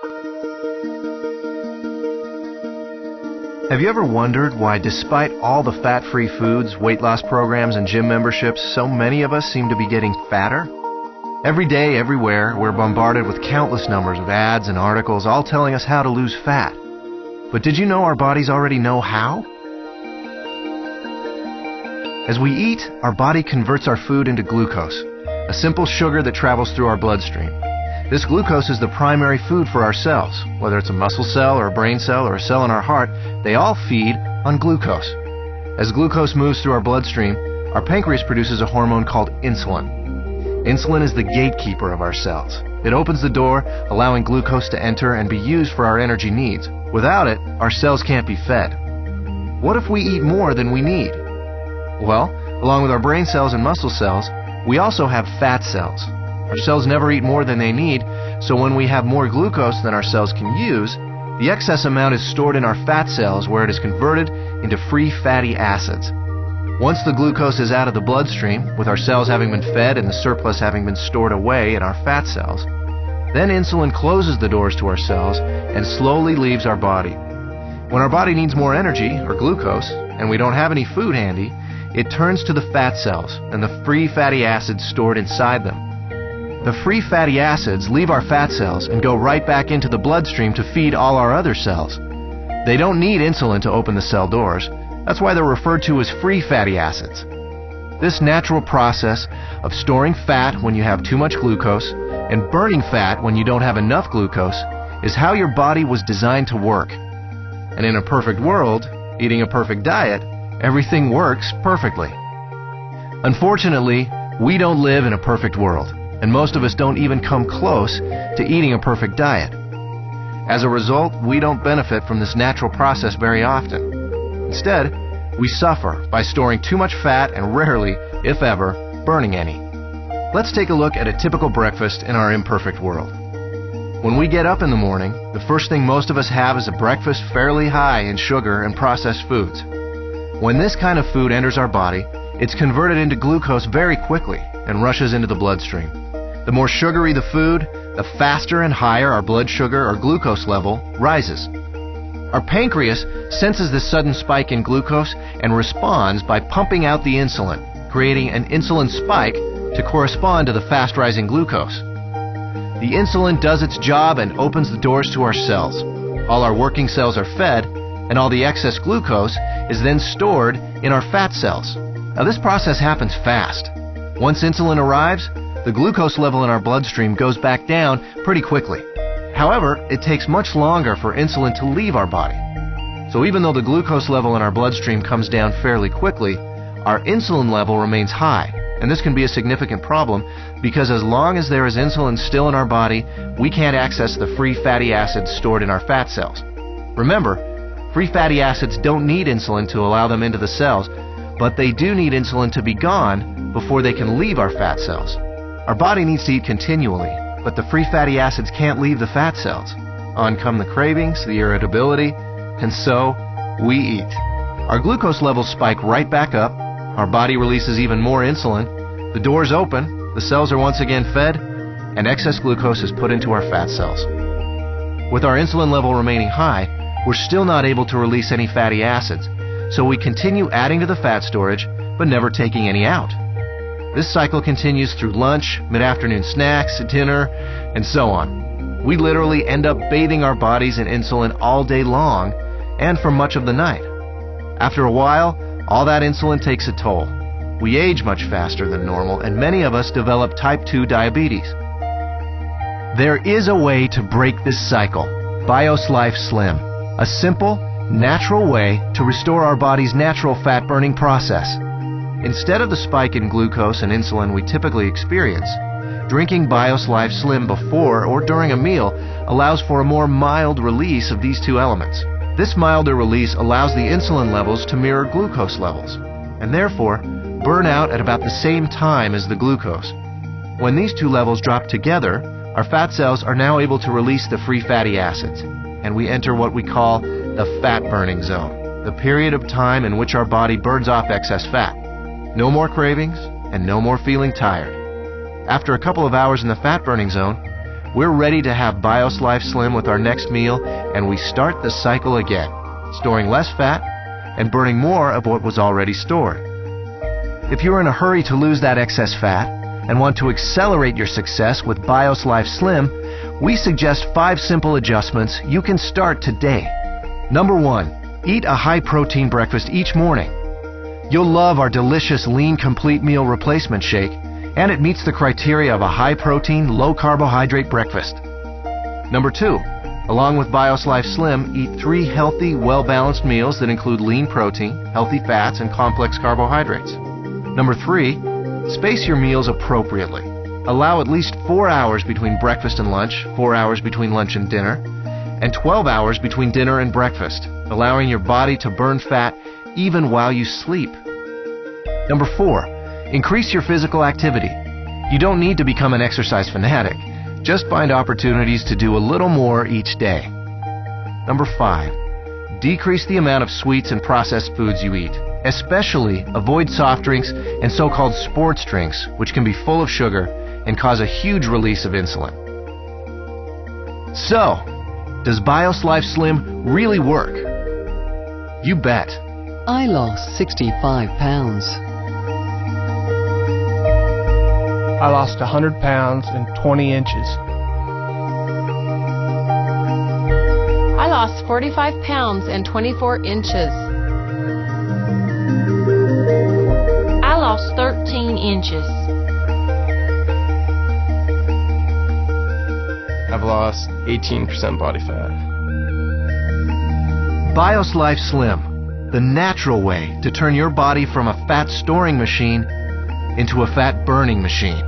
Have you ever wondered why, despite all the fat-free foods, weight loss programs, and gym memberships, so many of us seem to be getting fatter? Every day, everywhere, we're bombarded with countless numbers of ads and articles all telling us how to lose fat. But did you know our bodies already know how? As we eat, our body converts our food into glucose, a simple sugar that travels through our bloodstream. This glucose is the primary food for our cells. Whether it's a muscle cell or a brain cell or a cell in our heart, they all feed on glucose. As glucose moves through our bloodstream, our pancreas produces a hormone called insulin. Insulin is the gatekeeper of our cells. It opens the door, allowing glucose to enter and be used for our energy needs. Without it, our cells can't be fed. What if we eat more than we need? Well, along with our brain cells and muscle cells, we also have fat cells. Our cells never eat more than they need, so when we have more glucose than our cells can use, the excess amount is stored in our fat cells where it is converted into free fatty acids. Once the glucose is out of the bloodstream, with our cells having been fed and the surplus having been stored away in our fat cells, then insulin closes the doors to our cells and slowly leaves our body. When our body needs more energy, or glucose, and we don't have any food handy, it turns to the fat cells and the free fatty acids stored inside them. The free fatty acids leave our fat cells and go right back into the bloodstream to feed all our other cells. They don't need insulin to open the cell doors. That's why they're referred to as free fatty acids. This natural process of storing fat when you have too much glucose and burning fat when you don't have enough glucose is how your body was designed to work. And in a perfect world, eating a perfect diet, everything works perfectly. Unfortunately, we don't live in a perfect world, and most of us don't even come close to eating a perfect diet. As a result, we don't benefit from this natural process very often. Instead, we suffer by storing too much fat and rarely, if ever, burning any. Let's take a look at a typical breakfast in our imperfect world. When we get up in the morning, the first thing most of us have is a breakfast fairly high in sugar and processed foods. When this kind of food enters our body, it's converted into glucose very quickly and rushes into the bloodstream. The more sugary the food, the faster and higher our blood sugar or glucose level rises. Our pancreas senses this sudden spike in glucose and responds by pumping out the insulin, creating an insulin spike to correspond to the fast-rising glucose. The insulin does its job and opens the doors to our cells. All our working cells are fed, and all the excess glucose is then stored in our fat cells. Now, this process happens fast. Once insulin arrives, the glucose level in our bloodstream goes back down pretty quickly. However, it takes much longer for insulin to leave our body. So even though the glucose level in our bloodstream comes down fairly quickly, our insulin level remains high. And this can be a significant problem because as long as there is insulin still in our body, we can't access the free fatty acids stored in our fat cells. Remember, free fatty acids don't need insulin to allow them into the cells, but they do need insulin to be gone before they can leave our fat cells. Our body needs to eat continually, but the free fatty acids can't leave the fat cells. On come the cravings, the irritability, and so we eat. Our glucose levels spike right back up, our body releases even more insulin, the doors open, the cells are once again fed, and excess glucose is put into our fat cells. With our insulin level remaining high, we're still not able to release any fatty acids, so we continue adding to the fat storage, but never taking any out. This cycle continues through lunch, mid-afternoon snacks, dinner, and so on. We literally end up bathing our bodies in insulin all day long and for much of the night. After a while, all that insulin takes a toll. We age much faster than normal, and many of us develop type 2 diabetes. There is a way to break this cycle. BIOS Life Slim, a simple, natural way to restore our body's natural fat-burning process. Instead of the spike in glucose and insulin we typically experience, drinking BIOS Life Slim before or during a meal allows for a more mild release of these two elements. This milder release allows the insulin levels to mirror glucose levels, and therefore burn out at about the same time as the glucose. When these two levels drop together, our fat cells are now able to release the free fatty acids, and we enter what we call the fat-burning zone, the period of time in which our body burns off excess fat. No more cravings, and no more feeling tired. After a couple of hours in the fat-burning zone, we're ready to have BIOS Life Slim with our next meal, and we start the cycle again, storing less fat and burning more of what was already stored. If you're in a hurry to lose that excess fat and want to accelerate your success with BIOS Life Slim, we suggest 5 simple adjustments you can start today. Number 1, eat a high-protein breakfast each morning. You'll love our delicious Lean Complete Meal Replacement Shake, and it meets the criteria of a high-protein, low-carbohydrate breakfast. Number 2, along with BIOS Life Slim, eat 3 healthy, well-balanced meals that include lean protein, healthy fats, and complex carbohydrates. Number 3, space your meals appropriately. Allow at least 4 hours between breakfast and lunch, 4 hours between lunch and dinner, and 12 hours between dinner and breakfast, allowing your body to burn fat even while you sleep. Number 4, increase your physical activity. You don't need to become an exercise fanatic. Just find opportunities to do a little more each day. Number 5, decrease the amount of sweets and processed foods you eat. Especially avoid soft drinks and so-called sports drinks, which can be full of sugar and cause a huge release of insulin. So, does BIOS Life Slim really work? You bet. I lost 65 pounds. I lost 100 pounds and 20 inches. I lost 45 pounds and 24 inches. I lost 13 inches. I've lost 18% body fat. BIOS Life Slim, the natural way to turn your body from a fat storing machine into a fat burning machine.